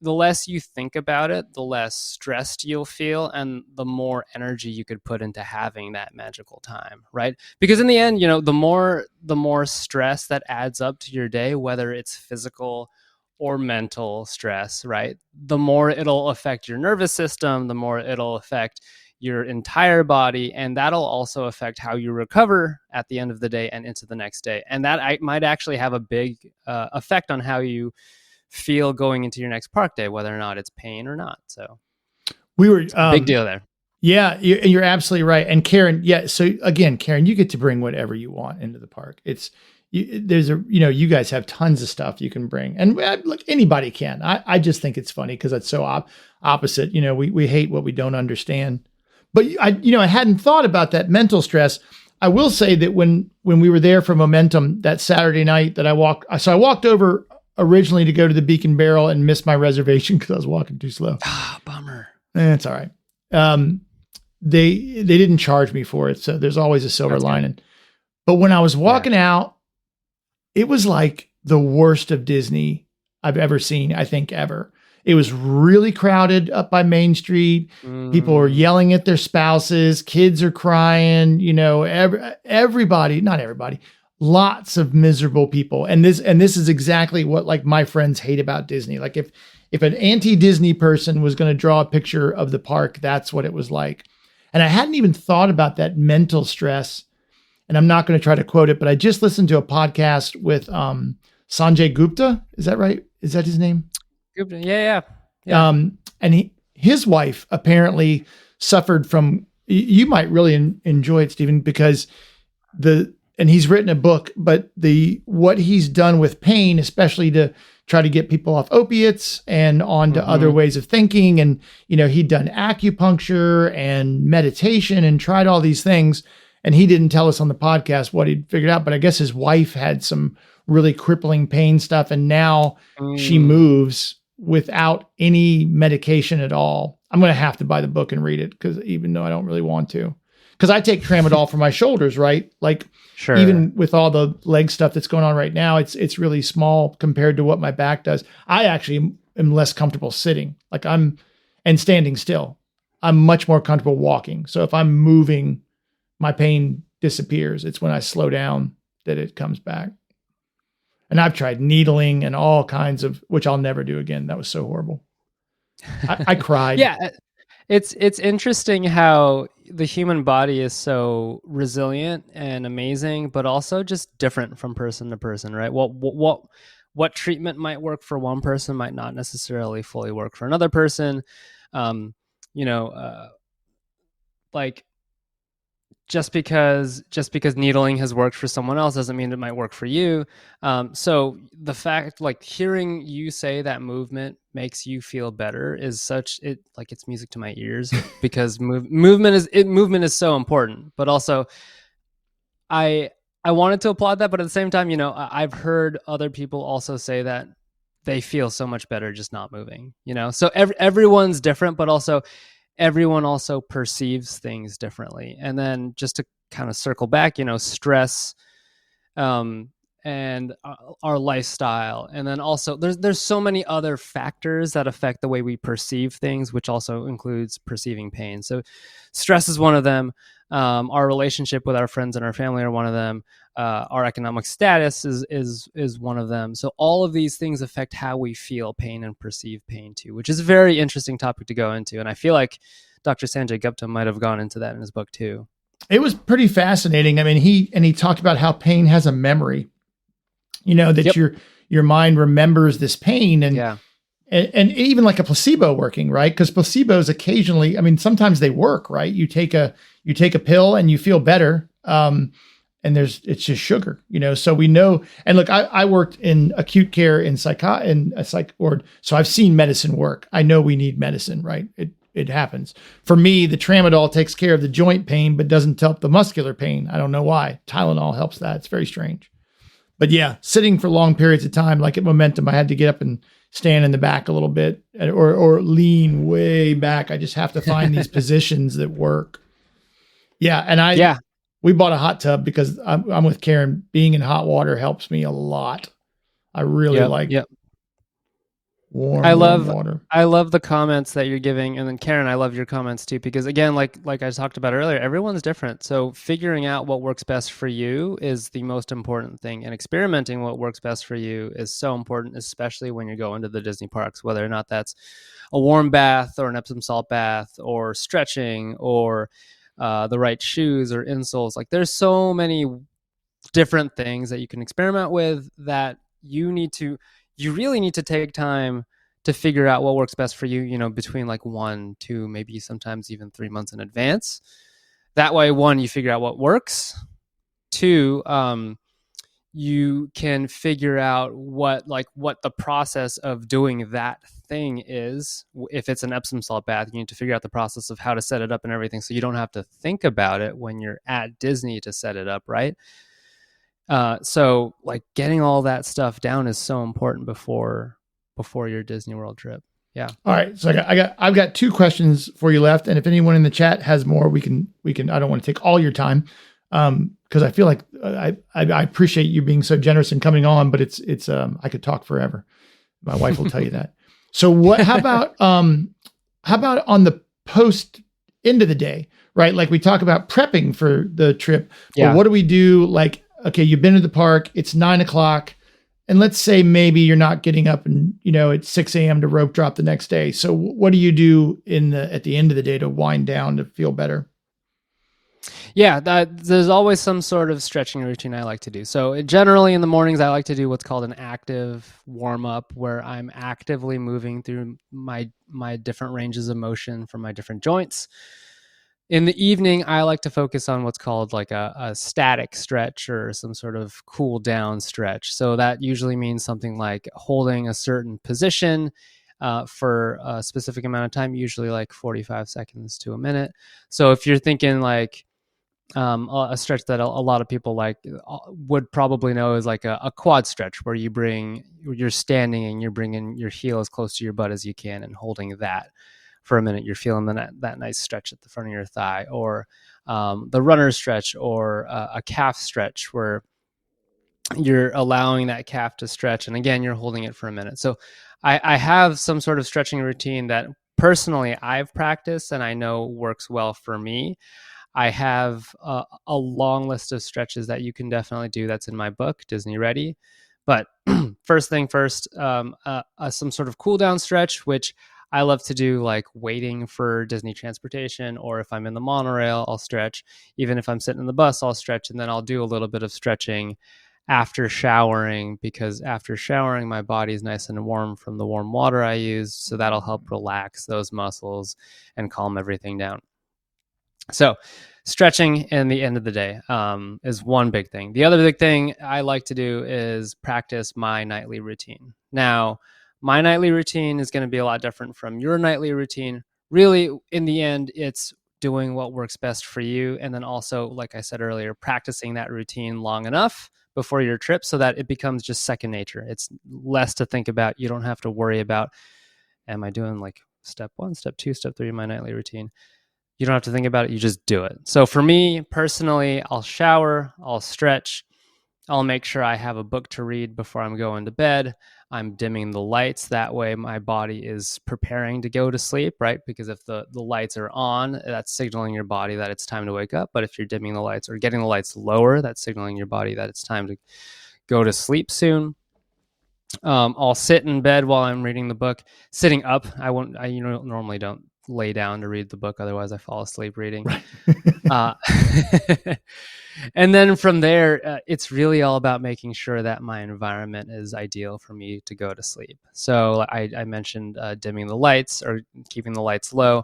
The less you think about it, the less stressed you'll feel and the more energy you could put into having that magical time, right? Because in the end, the more stress that adds up to your day, whether it's physical or mental stress, right? The more it'll affect your nervous system, the more it'll affect your entire body, and that'll also affect how you recover at the end of the day and into the next day. And that might actually have a big effect on how you feel going into your next park day, whether or not it's pain or not. So we were big deal there. Yeah, you're absolutely right. And Karen, yeah. So again, Karen, you get to bring whatever you want into the park. You guys have tons of stuff you can bring, and look, anybody can. I just think it's funny because it's so opposite. We hate what we don't understand. But I hadn't thought about that mental stress. I will say that when we were there for Momentum that Saturday night that I walked over originally to go to the Beacon Barrel and missed my reservation because I was walking too slow. Bummer. It's all right. They didn't charge me for it, so there's always a silver lining. But when I was walking out, it was like the worst of Disney I've ever seen, I think ever. It was really crowded up by Main Street. People were yelling at their spouses. Kids are crying. Everybody, not everybody, lots of miserable people. And this is exactly what like my friends hate about Disney. Like if an anti-Disney person was going to draw a picture of the park, that's what it was like. And I hadn't even thought about that mental stress. And I'm not going to try to quote it, but I just listened to a podcast with Sanjay Gupta. Is that right? Is that his name? Gupta. Yeah. And his wife apparently suffered from, you might really enjoy it, Stephen, because and he's written a book, but what he's done with pain, especially to try to get people off opiates and onto other ways of thinking. And, he'd done acupuncture and meditation and tried all these things. And he didn't tell us on the podcast what he'd figured out, but I guess his wife had some really crippling pain stuff. And now she moves without any medication at all. I'm going to have to buy the book and read it because even though I don't really want to, because I take tramadol for my shoulders, right? Like sure. Even with all the leg stuff that's going on right now, it's really small compared to what my back does. I actually am less comfortable sitting and standing still. I'm much more comfortable walking. So if I'm moving, my pain disappears. It's when I slow down that it comes back. And I've tried needling and all kinds of, which I'll never do again. That was so horrible. I cried. Yeah. It's interesting how the human body is so resilient and amazing, but also just different from person to person, right? What treatment might work for one person might not necessarily fully work for another person. Like just because needling has worked for someone else doesn't mean it might work for you. So the fact, like hearing you say that movement makes you feel better is it's music to my ears because movement is so important. But also, I wanted to applaud that, but at the same time, I've heard other people also say that they feel so much better just not moving. So everyone's different, but also everyone also perceives things differently. And then just to kind of circle back, stress, and our lifestyle. And then also there's so many other factors that affect the way we perceive things, which also includes perceiving pain. So stress is one of them. Our relationship with our friends and our family are one of them. Our economic status is one of them. So all of these things affect how we feel pain and perceive pain too, which is a very interesting topic to go into. And I feel like Dr. Sanjay Gupta might have gone into that in his book too. It was pretty fascinating. I mean, he talked about how pain has a memory, that your mind remembers this pain and even like a placebo working, right? Because placebos occasionally, sometimes they work, right? You take a pill and you feel better. And it's just sugar, so we know. And look, I worked in acute care in a psych ward. So I've seen medicine work. I know we need medicine, right? It happens. For me, the tramadol takes care of the joint pain, but doesn't help the muscular pain. I don't know why. Tylenol helps that. It's very strange. But yeah, sitting for long periods of time, like at Momentum, I had to get up and stand in the back a little bit or lean way back. I just have to find these positions that work. Yeah. And we bought a hot tub because I'm with Karen. Being in hot water helps me a lot. I really like it. Warm water. I love the comments that you're giving, and then Karen, I love your comments too, because again, like I talked about earlier, everyone's different. So figuring out what works best for you is the most important thing, and experimenting what works best for you is so important, especially when you go into the Disney parks, whether or not that's a warm bath or an Epsom salt bath or stretching or the right shoes or insoles. Like there's so many different things that you can experiment with that you really need to take time to figure out what works best for you, you know, between like 1, 2, maybe sometimes even 3 months in advance. That way, 1, you figure out what works. 2, you can figure out what the process of doing that thing is. If it's an Epsom salt bath, you need to figure out the process of how to set it up and everything, so you don't have to think about it when you're at Disney to set it up, right? So like getting all that stuff down is so important before your Disney World trip. Yeah. All right. So I've got 2 questions for you left. And if anyone in the chat has more, we can, I don't want to take all your time. Cause I feel like I appreciate you being so generous and coming on, but it's I could talk forever. My wife will tell you that. So how about on the post end of the day, right? Like we talk about prepping for the trip. Yeah. What do we do? Like, okay, you've been to the park, it's 9:00. And let's say maybe you're not getting up and, you know, it's 6 a.m. to rope drop the next day. So what do you do at the end of the day to wind down to feel better? Yeah, there's always some sort of stretching routine I like to do. So generally in the mornings, I like to do what's called an active warm up, where I'm actively moving through my different ranges of motion from my different joints. In the evening, I like to focus on what's called like a static stretch or some sort of cool down stretch. So that usually means something like holding a certain position for a specific amount of time, usually like 45 seconds to a minute. So if you're thinking like a stretch that a lot of people like would probably know is like a quad stretch, where you're standing and you're bringing your heel as close to your butt as you can and holding that for a minute. You're feeling that nice stretch at the front of your thigh, or the runner stretch, or a calf stretch where you're allowing that calf to stretch. And again, you're holding it for a minute. So I have some sort of stretching routine that personally I've practiced and I know works well for me. I have a long list of stretches that you can definitely do. That's in my book, Disney Ready. But first thing first, some sort of cool down stretch, which I love to do like waiting for Disney transportation, or if I'm in the monorail, I'll stretch. Even if I'm sitting in the bus, I'll stretch. And then I'll do a little bit of stretching after showering, because after showering, my body is nice and warm from the warm water I use. So that'll help relax those muscles and calm everything down. So stretching in the end of the day is one big thing. The other big thing I like to do is practice my nightly routine. Now, my nightly routine is going to be a lot different from your nightly routine. Really, in the end, it's doing what works best for you. And then also, like I said earlier, practicing that routine long enough before your trip so that it becomes just second nature. It's less to think about. You don't have to worry about, am I doing like step 1, step 2, step 3 in my nightly routine? You don't have to think about it. You just do it. So for me personally, I'll shower, I'll stretch, I'll make sure I have a book to read before I'm going to bed. I'm dimming the lights. That way my body is preparing to go to sleep, right? Because if the lights are on, that's signaling your body that it's time to wake up. But if you're dimming the lights or getting the lights lower, that's signaling your body that it's time to go to sleep soon. I'll sit in bed while I'm reading the book. Sitting up, I normally don't lay down to read the book, otherwise I fall asleep reading. Right. And then from there, it's really all about making sure that my environment is ideal for me to go to sleep. So I mentioned dimming the lights or keeping the lights low.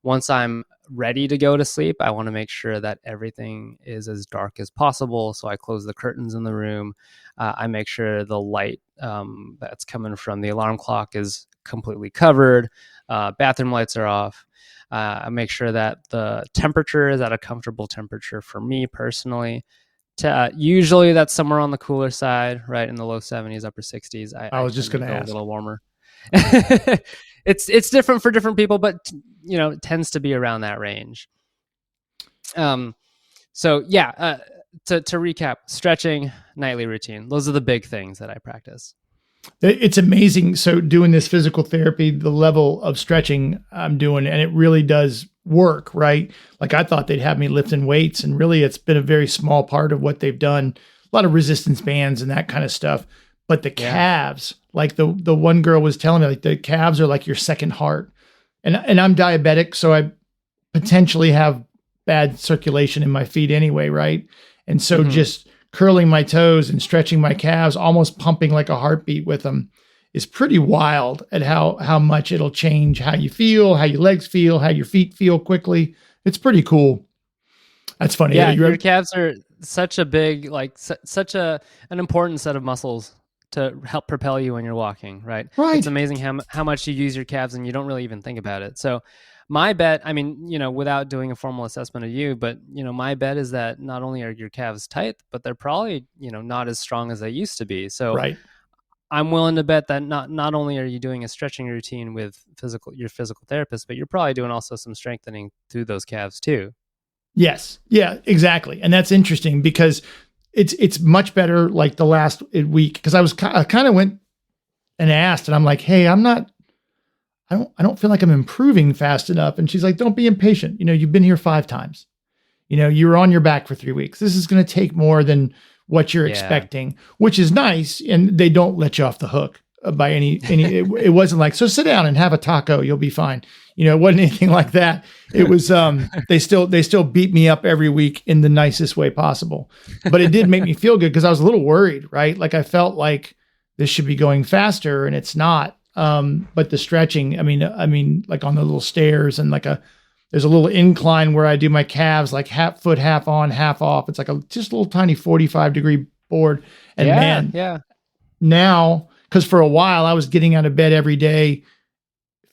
Once I'm ready to go to sleep, I want to make sure that everything is as dark as possible. So I close the curtains in the room. I make sure the light that's coming from the alarm clock is completely covered. Bathroom lights are off. I make sure that the temperature is at a comfortable temperature for me personally. Usually that's somewhere on the cooler side, right in the low 70s, upper 60s. I was just going to ask. A little warmer. It's different for different people, but it tends to be around that range. So yeah, to recap, stretching, nightly routine. Those are the big things that I practice. It's amazing. So doing this physical therapy, the level of stretching I'm doing, and it really does work, right? Like I thought they'd have me lifting weights, and really it's been a very small part of what they've done. A lot of resistance bands and that kind of stuff. But the calves, like the one girl was telling me, like the calves are like your second heart. And I'm diabetic, so I potentially have bad circulation in my feet anyway, right? And so just curling my toes and stretching my calves, almost pumping like a heartbeat with them, is pretty wild at how much it'll change how you feel, how your legs feel, how your feet feel quickly. It's pretty cool. That's funny. Yeah, your calves are such a big, like such an important set of muscles to help propel you when you're walking, right? Right. It's amazing how much you use your calves and you don't really even think about it. So my bet, I mean, without doing a formal assessment of you, but, my bet is that not only are your calves tight, but they're probably, not as strong as they used to be. So right. I'm willing to bet that not only are you doing a stretching routine with your physical therapist, but you're probably doing also some strengthening through those calves too. Yes. Yeah, exactly. And that's interesting because it's much better like the last week, because I kind of went and asked, and I'm like, hey, I don't feel like I'm improving fast enough. And she's like, don't be impatient. You've been here 5 times. You were on your back for 3 weeks. This is going to take more than what you're expecting, which is nice. And they don't let you off the hook by any, it wasn't like, so sit down and have a taco, you'll be fine. It wasn't anything like that. It was, they still beat me up every week in the nicest way possible, but it did make me feel good because I was a little worried, right? Like I felt like this should be going faster and it's not. But the stretching, I mean, like on the little stairs and there's a little incline where I do my calves, like half foot, half on, half off. It's like just a little tiny 45-degree board. And now, because for a while I was getting out of bed every day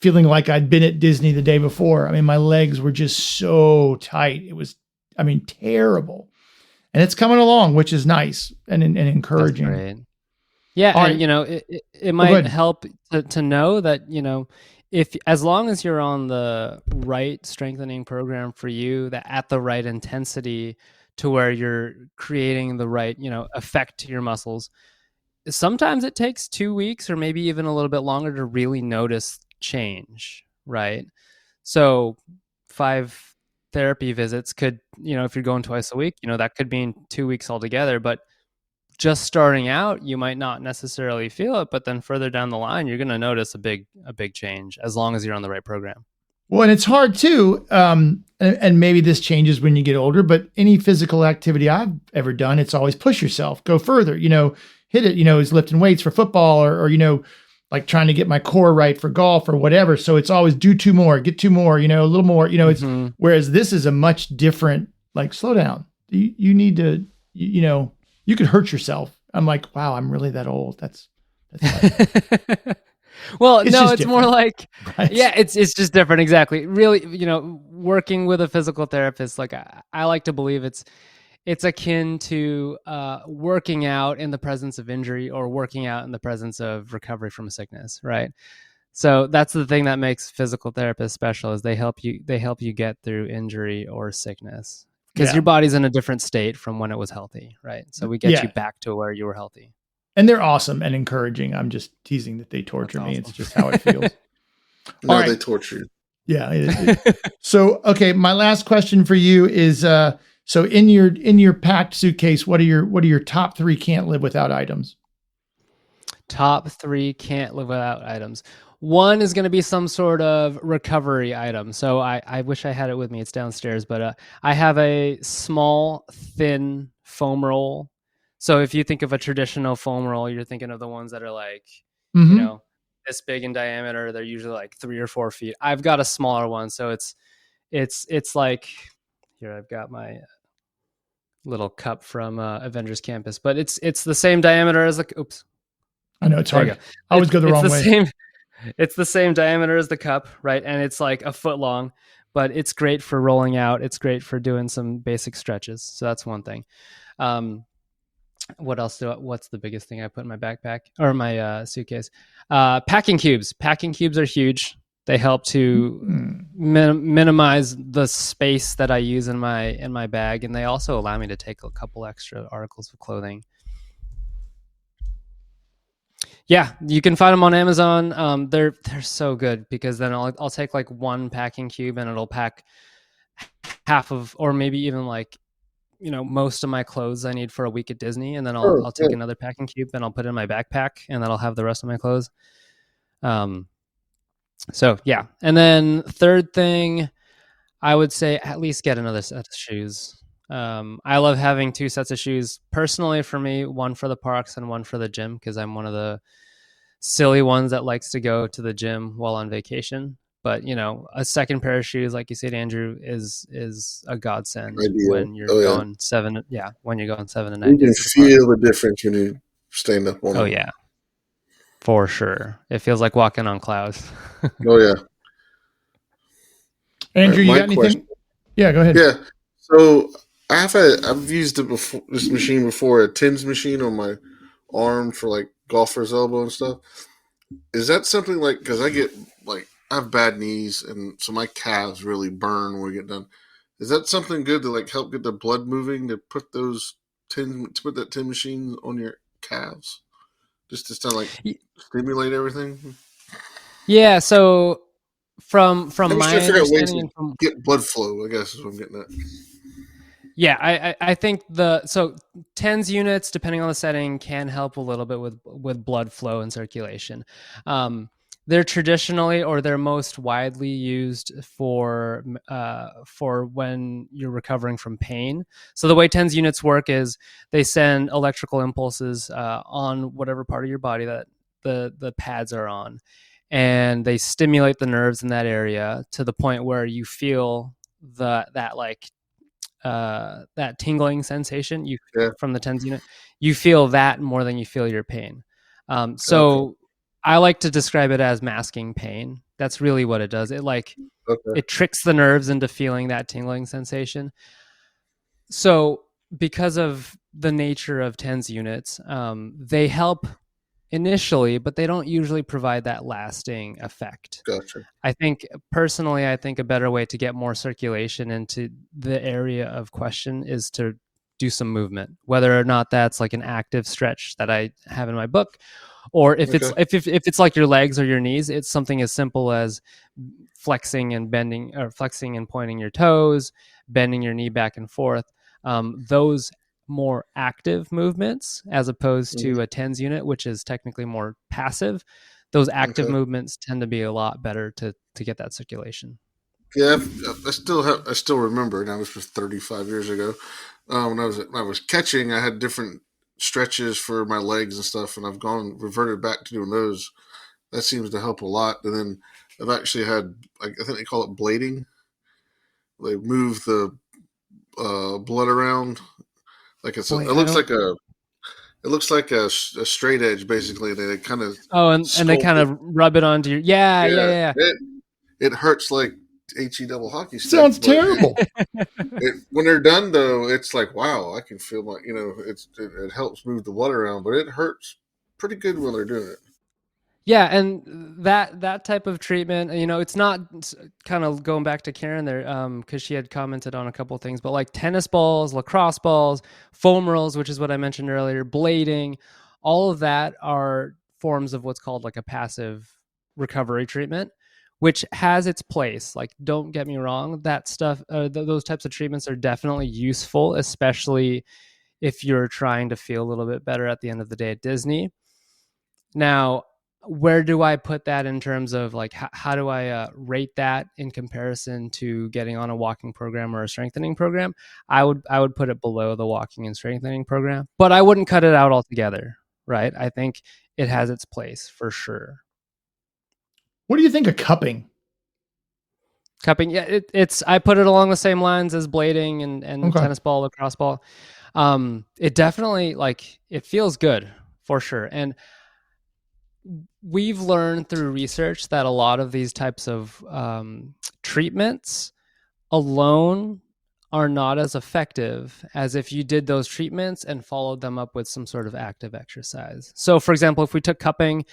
feeling like I'd been at Disney the day before. I mean, my legs were just so tight. It was, terrible. And it's coming along, which is nice and encouraging. That's great. Yeah. All and, right. it might help to know that, if as long as you're on the right strengthening program for you, that at the right intensity to where you're creating the right, effect to your muscles, sometimes it takes 2 weeks or maybe even a little bit longer to really notice change, right? So 5 therapy visits could, if you're going twice a week, that could mean 2 weeks altogether. But just starting out, you might not necessarily feel it, but then further down the line, you're going to notice a big change as long as you're on the right program. Well, and it's hard too. And maybe this changes when you get older, but any physical activity I've ever done, it's always push yourself, go further, hit it, is lifting weights for football or like trying to get my core right for golf or whatever. So it's always do 2 more, get 2 more, a little more, it's, whereas this is a much different, like, slow down. You need to, you could hurt yourself. I'm like, wow, I'm really that old. That's well, it's no, it's different. more like, Right. yeah, it's just different. Exactly. Really, working with a physical therapist, like I like to believe it's akin to working out in the presence of injury or working out in the presence of recovery from a sickness, right? So that's the thing that makes physical therapists special, is they help you get through injury or sickness, because your body's in a different state from when it was healthy, right? So we get you back to where you were healthy. And they're awesome and encouraging. I'm just teasing that they torture me. It's just how it feels. No, they torture you. Yeah. So, okay, my last question for you is, so in your packed suitcase, what are your top 3 can't live without items? Top 3 can't live without items. 1 is going to be some sort of recovery item. So I wish I had it with me. It's downstairs, but I have a small, thin foam roll. So if you think of a traditional foam roll, you're thinking of the ones that are like, this big in diameter. They're usually like 3 or 4 feet. I've got a smaller one. So it's like, here, I've got my little cup from Avengers Campus, but it's the same diameter as oops. I know it's hard. I always go the wrong way. It's the same diameter as the cup, right? And it's like a foot long, but it's great for rolling out. It's great for doing some basic stretches. So that's one thing. What else what's the biggest thing I put in my backpack or my suitcase? Packing cubes. Packing cubes are huge. They help to minimize the space that I use in my bag, and they also allow me to take a couple extra articles of clothing. Yeah, you can find them on Amazon. They're so good because then I'll take like one packing cube and it'll pack half of, or maybe even like, most of my clothes I need for a week at Disney, and then Oh, I'll take yeah. another packing cube and I'll put it in my backpack, and then I'll have the rest of my clothes. So yeah, and then third thing, I would say at least get another set of shoes. I love having two sets of shoes personally for me, one for the parks and one for the gym, because I'm one of the silly ones that likes to go to the gym while on vacation. But a second pair of shoes, like you said, Andrew, is a godsend Ideal. when you're Oh, yeah. going when you're going 7 to 9 You can days to the park. feel the difference when you stand up on Oh them. yeah, for sure. It feels like walking on clouds. Oh, yeah. Andrew, you My got anything? question. Yeah, go ahead. Yeah. So I've used it before, this machine before, a TENS machine on my arm for like golfer's elbow and stuff. Is that something like, because I have bad knees and so my calves really burn when we get done. Is that something good to like help get the blood moving, to put that TENS machine on your calves? Just to kind of like stimulate everything? Yeah. So from I'm just my trying to figure out ways understanding to and from get blood flow, I guess is what I'm getting at. Yeah, I think so TENS units, depending on the setting, can help a little bit with blood flow and circulation. They're traditionally, or they're most widely used for when you're recovering from pain. So the way TENS units work is they send electrical impulses on whatever part of your body that the pads are on, and they stimulate the nerves in that area to the point where you feel that tingling sensation Yeah. from the TENS unit. You feel that more than you feel your pain. Okay. So I like to describe it as masking pain. That's really what it does. Okay. It tricks the nerves into feeling that tingling sensation. So because of the nature of TENS units, they help initially, but they don't usually provide that lasting effect. Gotcha. I think a better way to get more circulation into the area of question is to do some movement, whether or not that's like an active stretch that I have in my book, or if Okay. it's like your legs or your knees, it's something as simple as flexing and bending, or flexing and pointing your toes, bending your knee back and forth. Those more active movements, as opposed to a TENS unit, which is technically more passive. Those active Okay. movements tend to be a lot better to get that circulation. Yeah, I still remember. Now this was 35 years ago. When I was catching, I had different stretches for my legs and stuff, and I've reverted back to doing those. That seems to help a lot. And then I've actually had, like, I think they call it blading. They move the blood around, like it Boy, looks like a straight edge basically. They kind of and they sculpt kind it. of rub it onto your yeah. It hurts like double hockey stick. Sounds But terrible. when they're done though, it's like, wow, I can feel my, it helps move the blood around, but it hurts pretty good when they're doing it. Yeah, and that type of treatment, it's not, kind of going back to Karen there, because she had commented on a couple of things, but like tennis balls, lacrosse balls, foam rolls, which is what I mentioned earlier, blading, all of that are forms of what's called like a passive recovery treatment, which has its place. Like, don't get me wrong, that stuff, those types of treatments are definitely useful, especially if you're trying to feel a little bit better at the end of the day at Disney. Now, where do I put that in terms of like how do I rate that in comparison to getting on a walking program or a strengthening program? I would put it below the walking and strengthening program, but I wouldn't cut it out altogether, right? I think it has its place for sure. What do you think of cupping? Cupping, yeah, it's I put it along the same lines as blading and Okay. tennis ball, lacrosse ball. It definitely, like, it feels good for sure, and we've learned through research that a lot of these types of treatments alone are not as effective as if you did those treatments and followed them up with some sort of active exercise. So, for example, if we took cupping,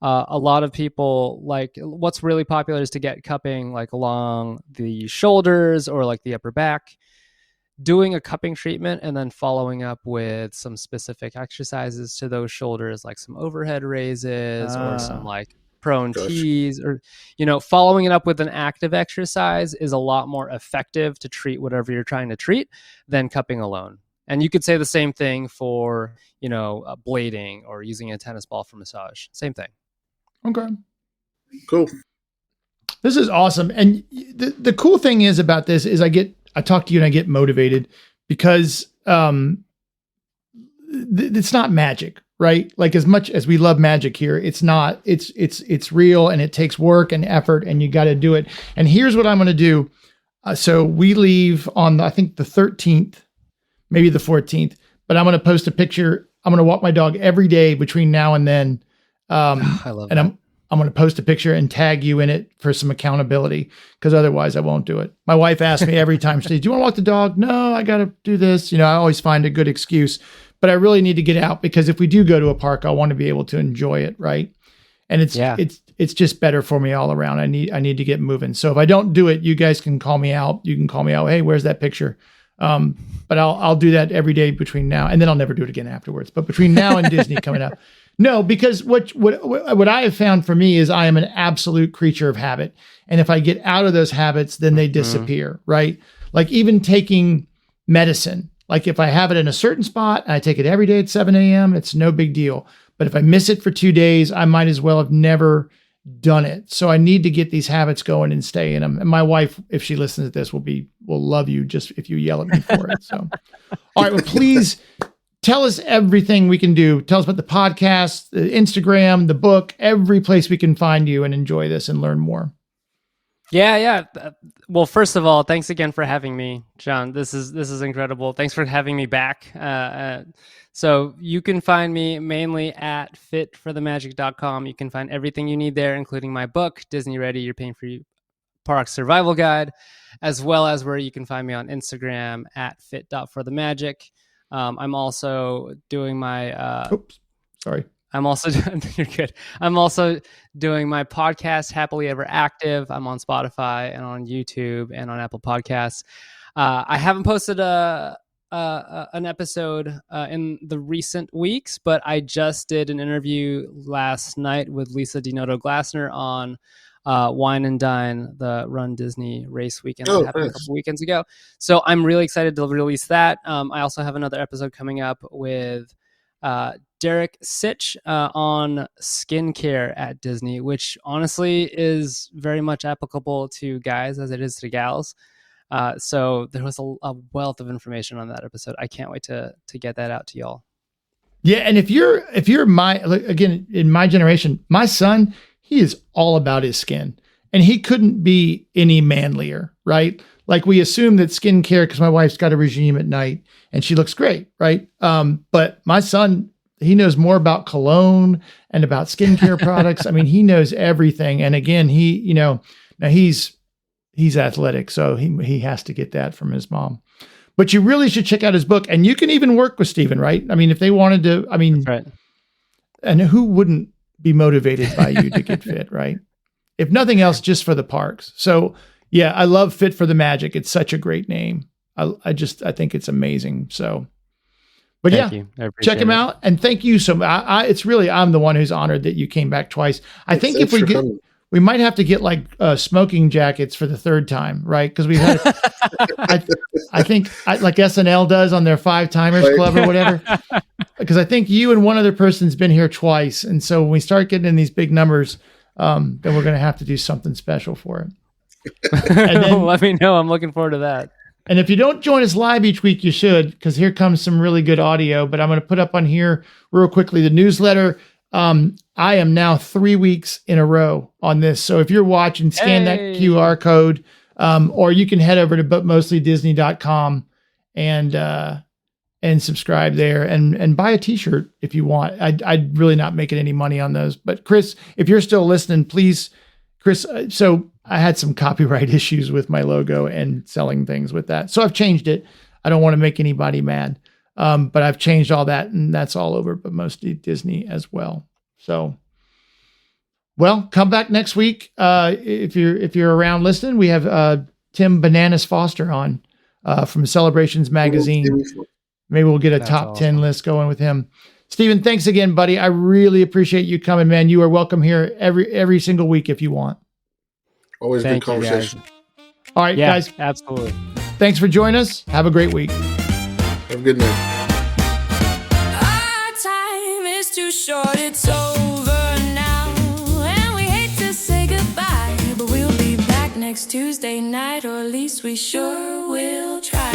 a lot of people, like, what's really popular is to get cupping like along the shoulders or like the upper back. doing a cupping treatment and then following up with some specific exercises to those shoulders, like some overhead raises or some like prone Gotcha. tees, or, following it up with an active exercise is a lot more effective to treat whatever you're trying to treat than cupping alone. And you could say the same thing for, blading or using a tennis ball for massage. Same thing. Okay. Cool. This is awesome. And the cool thing is about this is I talk to you and I get motivated because it's not magic, right? Like, as much as we love magic here, it's not. It's real, and it takes work and effort, and you got to do it. And here's what I'm going to do. So we leave on I think the 13th, maybe the 14th, but I'm going to post a picture. I'm going to walk my dog every day between now and then. I love that. I'm going to post a picture and tag you in it for some accountability, because otherwise I won't do it. My wife asks me every time, she says, "Do you want to walk the dog?" "No, I got to do this." I always find a good excuse, but I really need to get out, because if we do go to a park, I want to be able to enjoy it. Right. And it's just better for me all around. I need to get moving. So if I don't do it, you guys can call me out. You can call me out. "Hey, where's that picture?" But I'll do that every day between now, and then I'll never do it again afterwards. But between now and Disney coming up. No, because what I have found for me is I am an absolute creature of habit. And if I get out of those habits, then they disappear, right? Like, even taking medicine, like if I have it in a certain spot and I take it every day at 7 a.m., it's no big deal. But if I miss it for 2 days, I might as well have never done it. So I need to get these habits going and stay in them. And my wife, if she listens to this, will love you just if you yell at me for it. So, all right, well, please tell us everything we can do. Tell us about the podcast, the Instagram, the book, every place we can find you and enjoy this and learn more. Yeah. Well, first of all, thanks again for having me, John. This is incredible. Thanks for having me back. So you can find me mainly at fitforthemagic.com. You can find everything you need there, including my book, Disney Ready, Your Pain-Free Park Survival Guide, as well as where you can find me on Instagram at fit.forthemagic. I'm also doing my you're good. I'm also doing my podcast, Happily Ever Active. I'm on Spotify and on YouTube and on Apple Podcasts. I haven't posted an episode in the recent weeks, but I just did an interview last night with Lisa Dinoto Glassner on Wine and Dine, the Run Disney race weekend that happened a couple weekends ago. So I'm really excited to release that. I also have another episode coming up with Derek Sitch on skincare at Disney, which honestly is very much applicable to guys as it is to gals. So there was a wealth of information on that episode. I can't wait to get that out to y'all. Yeah, and if you're again, in my generation, my son, he is all about his skin, and he couldn't be any manlier, right? Like, we assume that skincare, because my wife's got a regime at night and she looks great, right? But my son, he knows more about cologne and about skincare products. I mean, he knows everything. And again, now he's athletic, so he has to get that from his mom. But you really should check out his book, and you can even work with Stephen, right? I mean, if they wanted to, That's right. And who wouldn't be motivated by you to get fit, right? If nothing else, just for the parks. So yeah, I love Fit for the Magic. It's such a great name. I think it's amazing. So, but Thank yeah, you. Check him out. And thank you so much. I'm the one who's honored that you came back twice. I think if we might have to get like smoking jackets for the third time, right? Because we've had, I think like SNL does on their 5-timers club or whatever. Because I think you and one other person's been here twice. And so when we start getting in these big numbers, then we're going to have to do something special for it. And then, let me know. I'm looking forward to that. And if you don't join us live each week, you should, because here comes some really good audio. But I'm going to put up on here real quickly the newsletter. I am now 3 weeks in a row on this. So if you're watching, scan that QR code, or you can head over to butmostlydisney.com and subscribe there and buy a t-shirt if you want. I'd really not making any money on those. But Chris, if you're still listening, please, Chris. So I had some copyright issues with my logo and selling things with that. So I've changed it. I don't want to make anybody mad. But I've changed all that, and that's all over, but mostly Disney as well. So, well, come back next week. If you're around listening, we have Tim Bananas Foster on from Celebrations Magazine. Maybe we'll get a That's top 10 awesome. list going with him. Stephen, thanks again, buddy. I really appreciate you coming, man. You are welcome here every single week if you want. Always Thank good you, guys. conversation. All right, Yeah, guys. absolutely. Thanks for joining us. Have a great week. Have a good night. Our time is too short, it's over now. And we hate to say goodbye, but we'll be back next Tuesday night, or at least we sure will try.